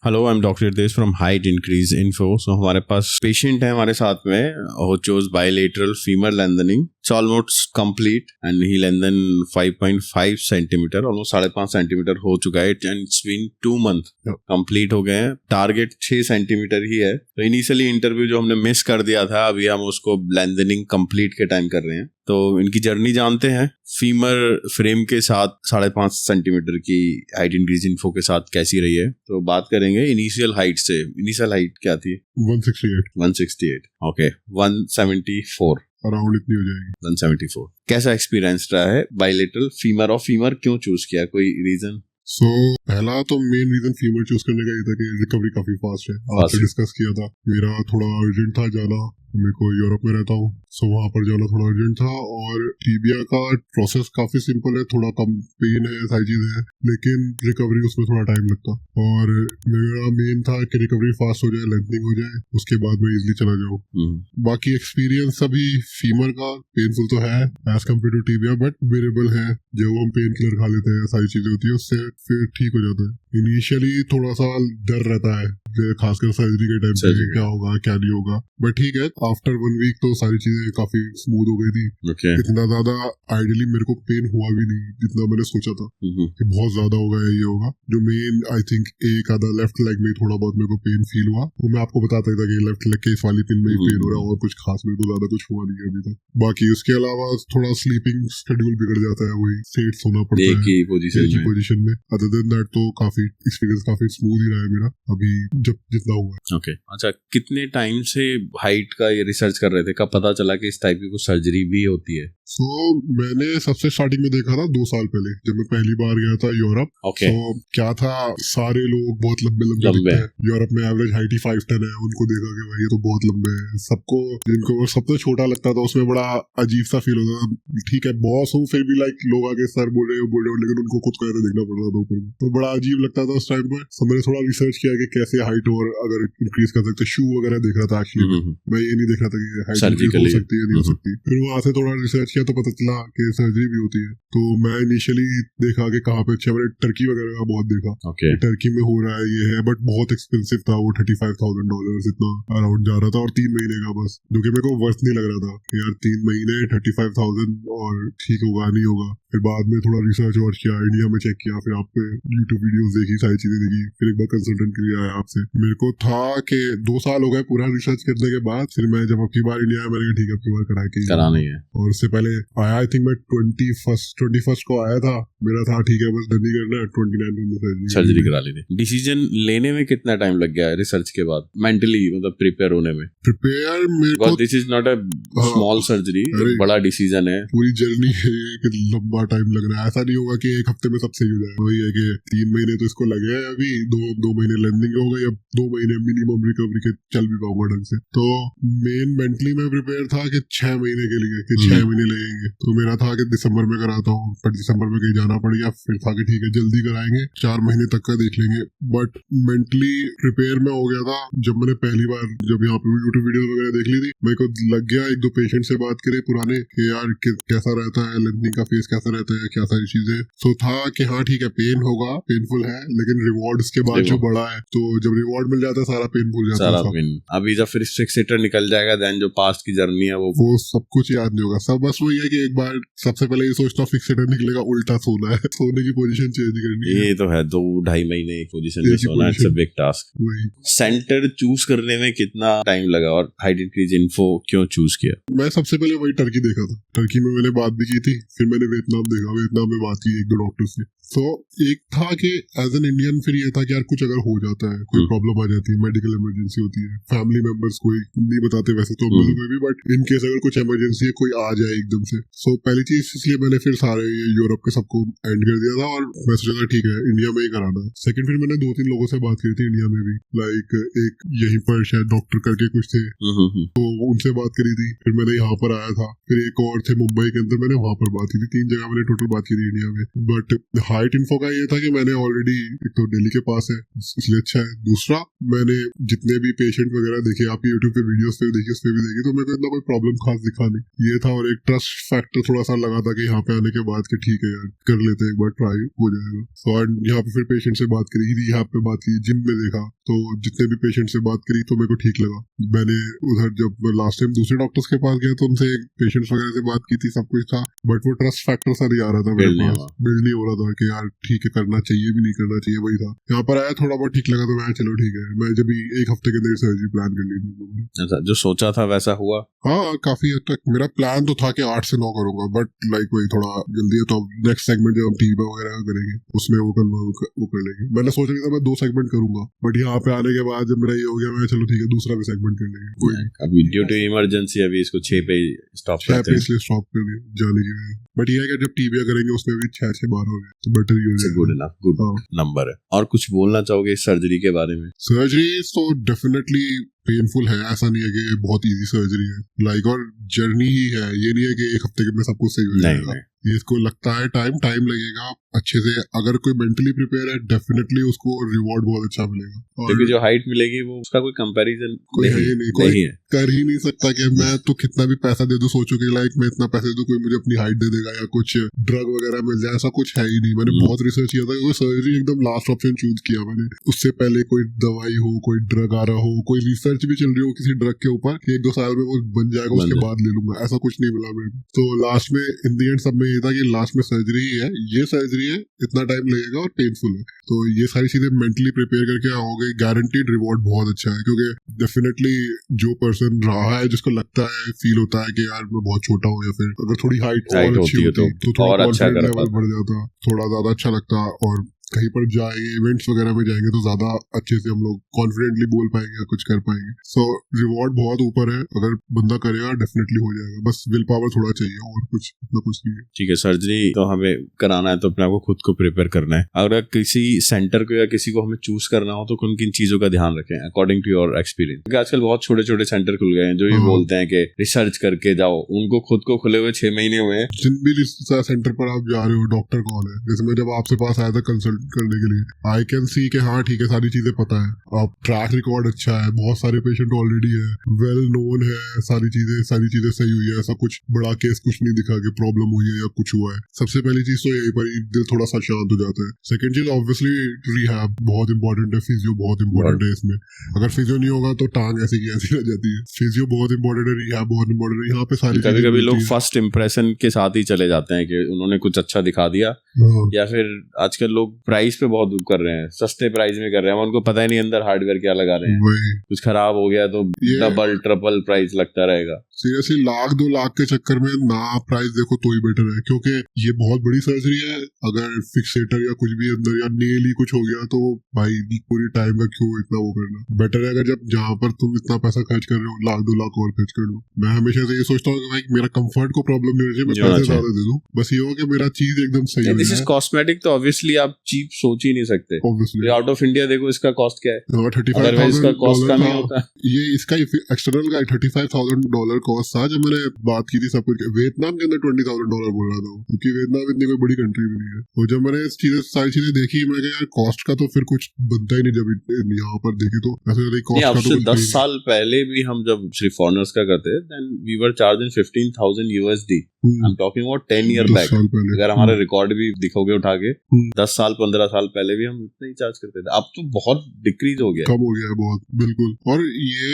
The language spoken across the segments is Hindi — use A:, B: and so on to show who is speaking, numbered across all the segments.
A: हेलो, आई एम डॉक्टर देश फ्रॉम हाइट इंक्रीज इन्फो। सो हमारे पास पेशेंट है हमारे साथ में who chose bilateral femur lengthening. It's almost complete and he lengthened 5.5 centimetre, almost 5.5 centimetre हो चुका है and it's been 2 month complete हो गए हैं। टारगेट 6 सेंटीमीटर ही है। तो इनिशियली इंटरव्यू जो हमने मिस कर दिया था, अभी हम उसको लेंथनिंग कंप्लीट के टाइम कर रहे हैं। तो इनकी जर्नी जानते हैं। फीमर फ्रेम के साथ 5.5 सेंटीमीटर की हाइट इंक्रीज इन्फो के साथ कैसी रही है, तो बात करेंगे इनिशियल हाइट से। इनिशियल हाइट क्या थी? 168। ओके, 174
B: अराउंड इतनी हो जाएगी।
A: 174। कैसा एक्सपीरियंस रहा है? बाइलेटरल फीमर और फीमर क्यों चूज किया? कोई रीजन?
B: पहला तो मेन रीजन फीमर चूज करने का ये था कि रिकवरी काफी फास्ट है। आपसे डिस्कस किया था, मेरा थोड़ा अर्जेंट था जाना, मेरे को यूरोप में रहता हूँ, सो वहाँ पर जाना थोड़ा अर्जेंट था। और टीबिया का प्रोसेस काफी सिंपल है, थोड़ा कम पेन है, सारी चीजें हैं, लेकिन रिकवरी उसमें थोड़ा टाइम लगता। और मेरा मेन था कि रिकवरी फास्ट हो जाए, लेंथनिंग हो जाए, उसके बाद मैं इजिली चला जाऊँ। बाकी एक्सपीरियंस अभी फीमर का पेनफुल तो है as compared to tibia, but variable है। जब हम पेन किलर खा लेते हैं, सारी चीजें होती है, उससे फिर ठीक हो जाता है। इनिशियली थोड़ा सा डर रहता है, खासकर सर्जरी के टाइम पे, क्या होगा क्या नहीं होगा, बट ठीक है। आफ्टर 1 वीक तो सारी चीजें काफी स्मूथ हो गई थी। इतना ज्यादा आइडियली मेरे को पेन हुआ भी नहीं जितना मैंने सोचा था कि बहुत ज्यादा होगा या ये होगा। जो मेन आई थिंक एक आधा लेफ्ट लेग में थोड़ा बहुत मेरे को पेन फील हुआ, वो मैं आपको बताता था कि लेफ्ट लेग के इस वाली पिन में ही पेन हो रहा है, और कुछ खास मेरे को ज्यादा कुछ हुआ नहीं है अभी तक। बाकी उसके अलावा थोड़ा स्लीपिंग शेड्यूल बिगड़ जाता है, वही सेट सोना पड़ता है एक ही पोजीशन में। अदर देन दैट तो काफी एक्सपीरियंस काफी स्मूथ ही रहा है मेरा अभी जब जितना हुआ है।
A: ओके, अच्छा, कितने टाइम से हाइट का ये रिसर्च कर रहे थे? कब पता चला कि इस टाइप की कुछ सर्जरी भी होती है?
B: मैंने सबसे स्टार्टिंग में देखा था 2 साल पहले, जब मैं पहली बार गया था यूरोप। क्या था, सारे लोग बहुत लंबे दिखते हैं। यूरोप में एवरेज हाइट ही 5'10" है। उनको देखा कि भाई ये तो बहुत लंबे हैं। सबको जिनको सबसे छोटा लगता था उसमें बड़ा अजीब सा फील होता था। ठीक है, बॉस हूँ, फिर भी लाइक लोग आगे सर बोल रहे हो, लेकिन उनको खुद को ऐसा देखना पड़ रहा था ऊपर में, तो बड़ा अजीब लगता था उस टाइम पर। तो मैंने थोड़ा रिसर्च किया कि कैसे हाइट और अगर इंक्रीज कर सकते, शू वगैरह देख रहा था एक्चुअली। मैं ये नहीं देख रहा था कि हाइट हो सकती है नहीं हो सकती। फिर वहां से थोड़ा रिसर्च किया तो पता चला कि सर्जरी भी होती है। तो मैं इनिशियली देखा कि कहाँ पे अच्छा, मैंने टर्की वगैरह का बहुत देखा। टर्की में हो रहा है ये है, बट बहुत एक्सपेंसिव था वो, $35,000 इतना अराउंड जा रहा था, और 3 महीने का बस, जो कि मेरे को वर्थ नहीं लग रहा था कि यार 3 महीने 35,000 और ठीक होगा नहीं होगा। फिर बाद में थोड़ा रिसर्च और किया, इंडिया में चेक किया, फिर आपने यूट्यूब वीडियोस देखी, सारी चीजें देखी, फिर एक बार कंसल्टेंट के लिए आया आपसे। मेरे को था कि 2 साल हो गए पूरा रिसर्च करने के बाद, फिर मैं जब अगली बार इंडिया आया, मैंने कहा ठीक है, अगली बार करानी है। और उससे पहले आया, आई थिंक मैं 21 को आया था, मेरा था ठीक है बस डन ही करना है, 29 को
A: सर्जरी करा ली थी। डिसीजन लेने में कितना टाइम लग गया रिसर्च के बाद, मेंटली मतलब प्रिपेयर होने में?
B: मेरे को
A: this is not a small surgery, बड़ा डिसीजन है,
B: पूरी जर्नी है कि लंबा टाइम लग रहा है। ऐसा नहीं होगा कि एक हफ्ते में सब सही हो जाएगा। वही है कि 3 महीने तो इसको लगे हैं अभी, 2 महीने लेंथिंग हो गई, अब 2 महीने मिनिमम रिकवरी के चल भी पाऊंगा ढंग से। तो मेन मेंटली मैं प्रिपेयर था कि 6 महीने के लिए, कि 6 महीने लगेंगे। तो मेरा था कि दिसंबर में कराता हूँ, पर दिसंबर में कहीं जाना पड़ गया, फिर था कि ठीक है जल्दी कराएंगे, 4 महीने तक का देख लेंगे। बट मेंटली प्रिपेयर मैं हो गया था जब मैंने पहली बार जब यहाँ पे यूट्यूब वीडियो वगैरह देख ली थी। मेरे को लग गया 1-2 पेशेंट से बात करे पुराने कि यार कैसा रहता है लेंथनिंग का फेस, कैसा रहता है, क्या सारी चीजें। तो था कि हाँ ठीक है, पेन होगा, पेनफुल है, लेकिन रिवॉर्ड उसके बाद जो बड़ा है, तो जब रिवॉर्ड मिल जाता है सारा पेन भूल जाता है।
A: अभी जब फिर फिक्सेटर निकल जाएगा, देन जो पास्ट की जर्नी है वो
B: सब कुछ याद नहीं होगा। सब बस वही है कि एक बार सबसे पहले ये सोचता हूँ फिक्सेटर निकलेगा, उल्टा सोना है, सोने की पोजीशन चेंज करनी है।
A: ये तो है, 2-2.5 महीने एक पोजीशन में सोना, it's a big task. Centre choose करने में कितना टाइम लगा और हाइट इंक्रीज इन्फो क्यों चूज किया?
B: मैं सबसे पहले वही टर्की देखा था, टर्की में मैंने बात भी की थी, फिर मैंने वियतनाम देखा, वियतनाम में बात की 1-2 डॉक्टर से। तो एक था कि एज एन इंडियन फिर ये था कि यार कुछ अगर हो जाता है, कोई प्रॉब्लम आ जाती है, मेडिकल इमरजेंसी होती है, फैमिली मेंबर्स कोई नहीं बताते वैसे तो कोई भी, बट इन केस अगर कुछ इमरजेंसी है, कोई आ जाए एकदम से। सो पहली चीज इसलिए मैंने फिर सारे यूरोप के सबको एंड कर दिया था, और मैं सोचा था ठीक है इंडिया में ही कराना है। सेकंड फिर मैंने 2-3 लोगों से बात की थी इंडिया में भी, लाइक एक यहीं पर शायद डॉक्टर करके कुछ थे, तो उनसे बात करी थी। फिर मैंने यहाँ पर आया था, फिर एक और थे मुंबई के अंदर, मैंने वहां पर बात की थी। 3 जगह मैंने टोटल बात की थी इंडिया में। बट हाइट इन्फो का ये था कि मैंने ऑलरेडी, एक तो दिल्ली के पास है इसलिए अच्छा है, दूसरा, मैंने जितने भी पेशेंट वगैरह देखे, आप यूट्यूब पे वीडियोस पे देखिए, उस पे भी देखिए, तो मेरे को इतना कोई प्रॉब्लम खास दिखा नहीं, ये था। और एक ट्रस्ट फैक्टर थोड़ा सा लगा था कि यहाँ पे आने के बाद कि ठीक है यार कर लेते हैं एक बार, ट्राई हो जाएगा। सो यहाँ पे फिर पेशेंट से बात करी, यहाँ पे बात की, जिम में देखा, तो जितने भी पेशेंट से बात करी तो मेरे को ठीक लगा। मैंने उधर जब लास्ट टाइम दूसरे डॉक्टर्स के पास गया तो उनसे पेशेंट्स वगैरह से बात की थी, सब कुछ था, बट वो ट्रस्ट फैक्टर सा नहीं आ रहा था मेरे पास, बिल्ड नहीं हो रहा था कि यार ठीक है करना चाहिए भी नहीं करना चाहिए, वही था। यहाँ पर आया थोड़ा बहुत ठीक लगा तो मैं चलो ठीक है, मैं जब एक हफ्ते के अंदर सर्जरी प्लान कर ली थी।
A: अच्छा, जो सोचा था वैसा हुआ?
B: हाँ, काफी हद तक मेरा प्लान तो था कि 8 से 9 करूंगा, बट लाइक वही थोड़ा जल्दी है, तो नेक्स्ट सेगमेंट जब हम टीबी वगैरह करेंगे उसमें वो कर लेंगे। मैंने सोच रहा था मैं 2 सेगमेंट करूंगा, बट यहाँ पे आने के बाद जब मेरा ये हो गया, मैं चलो ठीक है दूसरा भी सेगमेंट कर लेंगे।
A: अभी ड्यू टू इमरजेंसी अभी इसको 6 पे स्टॉप करते हैं,
B: इसलिए स्टॉप कर दिया जाने के लिए। बट ये है कि जब टीबी करेंगे उसमें भी 6 से 12 हो गए तो बेटर ही हो जाएगा।
A: गुड इनफ, गुड नंबर है। और कुछ बोलना चाहोगे इस सर्जरी के बारे में?
B: सर्जरी तो डेफिनेटली पेनफुल है, ऐसा नहीं है कि बहुत इजी सर्जरी है, लाइक और जर्नी ही है, ये नहीं है कि एक हफ्ते में सब कुछ सही हो जाएगा। ये इसको लगता है टाइम लगेगा अच्छे से। अगर कोई मेंटली प्रिपेयर है डेफिनेटली उसको रिवॉर्ड बहुत अच्छा मिलेगा,
A: क्योंकि जो हाइट मिलेगी वो उसका कोई कंपैरिजन
B: कोई है ही नहीं, कोई कर ही नहीं सकता कि मैं तो कितना भी पैसा दे दूं, सोचो कि लाइक मैं इतना पैसा दे दूं कोई मुझे अपनी हाइट दे देगा या कुछ ड्रग वगैरह मिल जाए, ऐसा कुछ है ही नहीं। मैंने बहुत रिसर्च किया था, सर्जरी एकदम लास्ट ऑप्शन चूज किया मैंने। उससे पहले कोई दवाई हो, कोई ड्रग आ रहा हो, कोई रिसर्च भी चल रही हो किसी ड्रग के ऊपर कि 1-2 साल में वो बन जाएगा उसके बाद ले लूंगा, ऐसा कुछ नहीं मिला मेरे को। तो लास्ट में इन द एंड सब में ये था कि लास्ट में सर्जरी ही है, ये सर्जरी है, इतना टाइम लगेगा और पेनफुल है, तो ये सारी चीजें मेंटली प्रिपेयर करके आओगे, गारंटीड रिवॉर्ड बहुत अच्छा है। क्योंकि डेफिनेटली जो पर्सन रहा है जिसको लगता है, फील होता है कि यार मैं बहुत छोटा हूँ, या फिर अगर थोड़ी हाइट और अच्छी होती तो थोड़ा कॉन्फिडेंस लेवल बढ़ जाता, थोड़ा ज्यादा अच्छा लगता, और कहीं पर जाएंगे इवेंट्स वगैरह में जाएंगे तो ज्यादा अच्छे से हम लोग कॉन्फिडेंटली बोल पाएंगे या कुछ कर पाएंगे। सो रिवॉर्ड बहुत ऊपर है, अगर बंदा करेगा डेफिनेटली हो जाएगा, बस विल पावर थोड़ा चाहिए और कुछ नहीं है।
A: ठीक है, सर्जरी तो हमें कराना है तो अपने आपको खुद को प्रिपेयर करना है। अगर किसी सेंटर को या किसी को हमें चूज करना हो तो किन किन चीजों का ध्यान रखें अकॉर्डिंग टू योर एक्सपीरियंस? क्योंकि आजकल बहुत छोटे छोटे सेंटर खुल गए हैं जो ये बोलते हैं कि रिसर्च करके जाओ, उनको खुद को खुले हुए 6 महीने हुए हैं।
B: जिन भी सेंटर पर आप जा रहे हो डॉक्टर कौन है, जैसे मैं जब आपसे पास आया था कंसल्ट करने के लिए, आई कैन सी के हाँ ठीक है सारी चीजें पता है, अब ट्रैक रिकॉर्ड अच्छा है, बहुत सारे पेशेंट ऑलरेडी है, वेल नोन है, सारी चीजें सही हुई है, ऐसा कुछ बड़ा केस कुछ नहीं दिखा कि प्रॉब्लम हुई है या कुछ हुआ है। सबसे पहली चीज तो यही पर दिल थोड़ा सा शांत हो जाता है। सेकंड चीज ऑब्वियसली रिहैब बहुत इंपॉर्टेंट है, फिजियो बहुत इंपॉर्टेंट है इसमें। अगर फिजियो नहीं होगा तो टांग ऐसी की ऐसी रह जाती है। फिजियो बहुत इंपॉर्टेंट है, रिहैब बहुत इंपॉर्टेंट है। यहाँ पे सारी
A: कभी लोग फर्स्ट इंप्रेशन के साथ ही चले जाते हैं कि उन्होंने कुछ अच्छा दिखा दिया, या फिर आजकल लोग प्राइस पे बहुत कर रहे हैं, सस्ते प्राइस में कर रहे हैं, उनको पता ही नहीं अंदर हार्डवेयर क्या लगा रहे हैं, कुछ खराब हो गया तो डबल ट्रिपल प्राइस लगता रहेगा।
B: सीरियसली 1-2 लाख के चक्कर में ना प्राइस देखो तो ही बेटर है, क्योंकि ये बहुत बड़ी सर्जरी है। अगर फिक्सेटर या कुछ भी अंदर या नेल ही कुछ हो गया तो भाई पूरी टाइम का क्यों इतना वो करना। बेटर है अगर जब जहाँ पर तुम इतना पैसा खर्च कर रहे हो 1-2 लाख और खर्च कर लो। मैं हमेशा से ये सोचता हूँ कि भाई मेरा कंफर्ट को प्रॉब्लम नहीं होनी चाहिए, मैं पैसे ज्यादा दे दूं, बस ये हो कि मेरा चीज एकदम सही हो।
A: दिस इज कॉस्मेटिक, तो ऑब्वियसली आप चीप सोच ही नहीं सकते। आउट ऑफ इंडिया देखो इसका कॉस्ट क्या है,
B: 35,000
A: कॉस्ट कम ही होता है।
B: ये इसका एक्सटर्नल का $35,000 कॉस्ट था जब मैंने बात की थी सब कुछ। वियतनाम के अंदर $20,000 बोल रहा था, क्योंकि वियतनाम इतनी कोई बड़ी कंट्री भी नहीं है। और जब मैंने सारी चीजें देखी, मैं कहा यार कॉस्ट का तो फिर कुछ बनता ही नहीं। जब यहाँ पर देखे तो ऐसे कॉस्ट का
A: 10 साल पहले भी हम जब सिर्फ फॉरेनर्स का करते then we were charging $15,000 USD। I am talking about 10 year back. अगर हमारा रिकॉर्ड भी दिखोगे उठा के 10 साल 15 साल पहले भी हम इतना ही चार्ज करते थे। अब तो बहुत डिक्रीज हो गया,
B: कम हो गया बहुत, बिल्कुल। और ये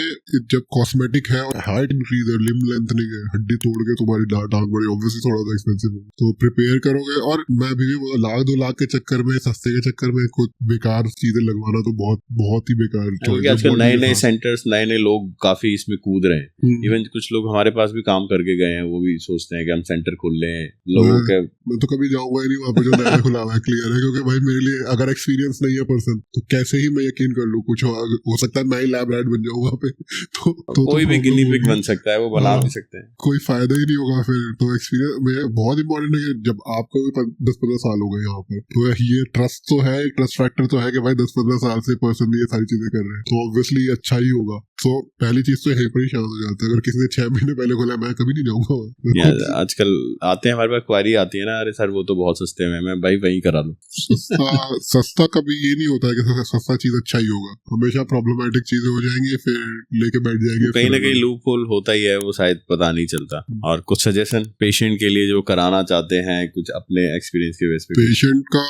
B: जब कॉस्मेटिक है और हाइट इंक्रीज है, लिम्ब लेंथनिंग है, हड्डी तोड़ के तुम्हारी टांग बड़ी, ऑब्वियसली थोड़ा सा एक्सपेंसिव है, तो प्रिपेयर करोगे। और मैं भी 1-2 लाख के चक्कर में, सस्ते के चक्कर में कुछ बेकार चीजें लगवाना तो बहुत ही बेकार।
A: क्योंकि आजकल नए सेंटर्स, नए लोग काफी इसमें कूद रहे हैं। इवन कुछ लोग हमारे पास भी काम करके गए हैं, वो भी सोचते हैं कि हम सेंटर खोल ले लोगों के।
B: मैं तो कभी जाऊंगा ही नहीं वहाँ पे जो नया खुला हुआ है, क्लियर है, क्योंकि भाई मेरे लिए अगर एक्सपीरियंस नहीं है पर्सन तो कैसे ही मैं यकीन कर लूं। कुछ हो सकता है मैं ही लैब रैट बन जाऊँ वहाँ पे, तो
A: कोई भी गिनी पिग बन सकता है, वो बना भी सकते हैं,
B: कोई फायदा ही नहीं होगा फिर। तो एक्सपीरियंस में बहुत इंपॉर्टेंट है कि जब आपको 10-15 साल हो गए यहाँ पर, तो ये ट्रस्ट तो है, ट्रस्ट फैक्टर तो है कि भाई 10-15 साल से पर्सन ये सारी चीजें कर रहे हैं, तो ऑब्वियसली अच्छा ही होगा। तो पहली चीज तो यहीं पर ही शांत हो जाता है। अगर किसी ने 6 महीने पहले खोला, मैं कभी नहीं जाऊंगा।
A: आजकल आते हैं हमारे पास क्वारी आती है ना, अरे सर वो तो बहुत सस्ते में, मैं भाई वहीं करा लूं।
B: सस्ता कभी ये नहीं होता है कि सस्ता चीज अच्छा ही होगा, हमेशा प्रॉब्लमेटिक चीजें हो जाएंगी फिर लेके बैठ जाएंगे।
A: कहीं ना कहीं लूप होल होता ही है, वो शायद पता नहीं चलता। और कुछ सजेशन पेशेंट के लिए जो कराना चाहते हैं, कुछ अपने एक्सपीरियंस के बेस पे?
B: पेशेंट का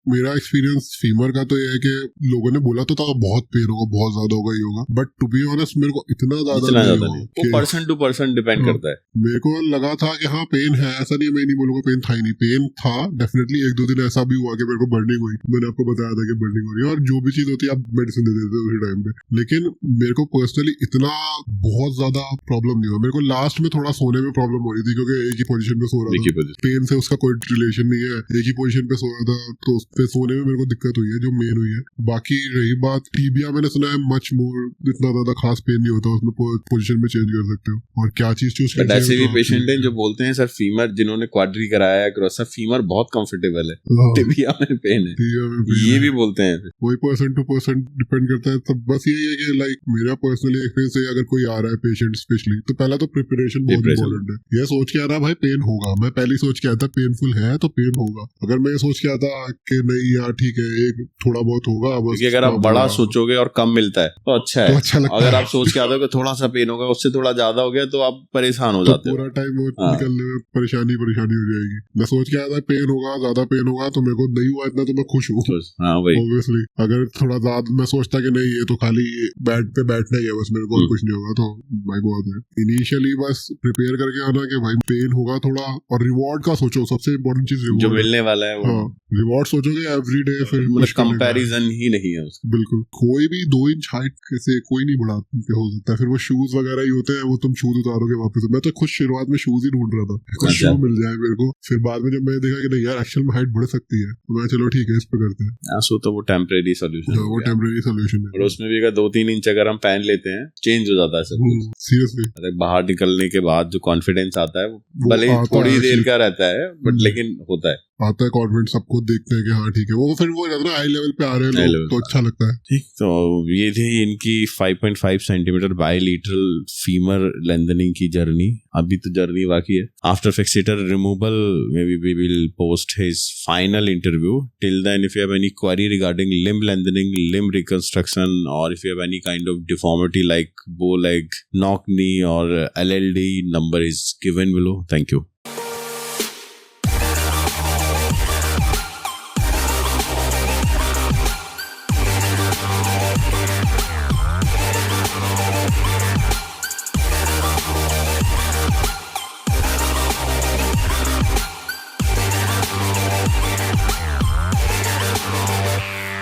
B: मेरा एक्सपीरियंस फीमर का तो ये है कि लोगों ने बोला तो था बहुत पेन होगा, बहुत ज्यादा होगा, ये होगा, बट टू बी ऑनेस्ट मेरे को इतना ज्यादा नहीं,
A: वो पर्सन टू पर्सन डिपेंड करता है।
B: मेरे को लगा था कि हाँ पेन है, ऐसा नहीं, मैं नहीं बोलूंगा पेन था ही नहीं, पेन था डेफिनेटली। एक दो दिन ऐसा भी हुआ कि मेरे को बर्निंग हुई, मैंने आपको बताया था कि बर्निंग हो रही है, और जो भी चीज होती है आप मेडिसिन दे देते हो उसी टाइम पे, लेकिन मेरे को पर्सनली इतना बहुत ज्यादा प्रॉब्लम नहीं हुआ। मेरे को लास्ट में थोड़ा सोने में प्रॉब्लम हो रही थी क्योंकि एक ही पोजीशन पे सो रहा था, पेन से उसका कोई रिलेशन नहीं है, एक ही पोजीशन पे सो रहा था, तो उस पे सोने में मेरे को दिक्कत हुई है जो मेन हुई है। बाकी रही बात टीबिया, मैंने सुना है मच मोर, इतना ज्यादा खास पेन नहीं होता, उसमें पोजीशन में चेंज कर सकते हो, और क्या चीज चूज करते हो।
A: ऐसे भी पेशेंट हैं जो बोलते हैं सर फीमर, जिन्होंने क्वाड्री कराया है क्रॉस, फीमर बहुत कंफर्टेबल है, टिबिया में पेन है, ये भी बोलते हैं।
B: वही पर्सन टू पर्सन डिपेंड करता है। तब बस यही है कि लाइक मेरा पर्सनली एक्सपीरियंस है, अगर कोई आ रहा है पेशेंट स्पेशली, तो पहला तो प्रिपरेशन बहुत इंपॉर्टेंट है। ये सोच के आ रहा भाई पेन होगा, मैं पहले सोच के आया था पेनफुल है तो पेन होगा। अगर मैं सोच के आता कि नहीं यार ठीक है एक थोड़ा बहुत होगा बस,
A: अगर आप बड़ा सोचोगे और कम मिलता है तो अच्छा है,
B: तो अच्छा लगता
A: अगर
B: है।
A: आप सोच के आते हो कि थोड़ा सा पेन होगा, उससे थोड़ा ज्यादा हो गया तो आप परेशान हो जाते हो,
B: पूरा टाइम निकलने में परेशानी हो जाएगी। मैं सोच के आया था पेन होगा, ज्यादा पेन होगा, तो मेरे को नहीं हुआ इतना, तो मैं खुश हूँ ऑब्वियसली। अगर थोड़ा ज्यादा मैं सोचता कि नहीं ये तो खाली बेड पे बैठना ही है बस, मेरे को कुछ नहीं होगा, तो भाई बहुत है। इनिशियली बस प्रिपेयर करके आना कि भाई पेन होगा थोड़ा, और रिवॉर्ड का सोचो, सबसे इम्पोर्टेंट चीज
A: जो मिलने वाला है।
B: हाँ, रिवॉर्ड सोचोगे एवरी डे, फिर
A: कंपैरिजन ही नहीं है उसका।
B: बिल्कुल, कोई भी 2 इंच हाइट से कोई नहीं बढ़ा हो सकता है, फिर वो शूज वगैरह ही होते हैं, वो तुम शूज उतारोगे वापस। मैं तो खुद शुरुआत में शूज ही ढूंढ रहा था, कुछ शू मिल जाए मेरे को, फिर बाद में जब मैंने देखा कि नहीं यार एक्चुअल में हाइट बढ़ सकती है, तो मैं चलो ठीक है इस पे करते हैं।
A: सो तो वो टेम्परेरी सोल्यूशन है,
B: वो टेम्परेरी सोल्यूशन है,
A: और उसमें भी अगर 2-3 इंच अगर हम पहन लेते हैं चेंज हो जाता है सब कुछ
B: सीरियसली।
A: अरे बाहर निकलने के बाद जो कॉन्फिडेंस आता है वो भले थोड़ी देर का रहता है, बट लेकिन होता है,
B: आता है कॉन्फिडेंस, सबको देखते हैं कि हाँ ठीक है, वो फिर वो रहता है हाई लेवल पे आ रहे हैं लोग, तो अच्छा लगता है।
A: ठीक, तो ये थी इनकी 5.5 सेंटीमीटर बायलैटरल फीमर लेंथनिंग की जर्नी। अभी तो जर्नी बाकी है। After fixator removal maybe we will post his final interview. Till then, if you have any query regarding limb lengthening, limb reconstruction, or if you have any kind of deformity like bow leg, knock knee or LLD, number is given below. Thank you.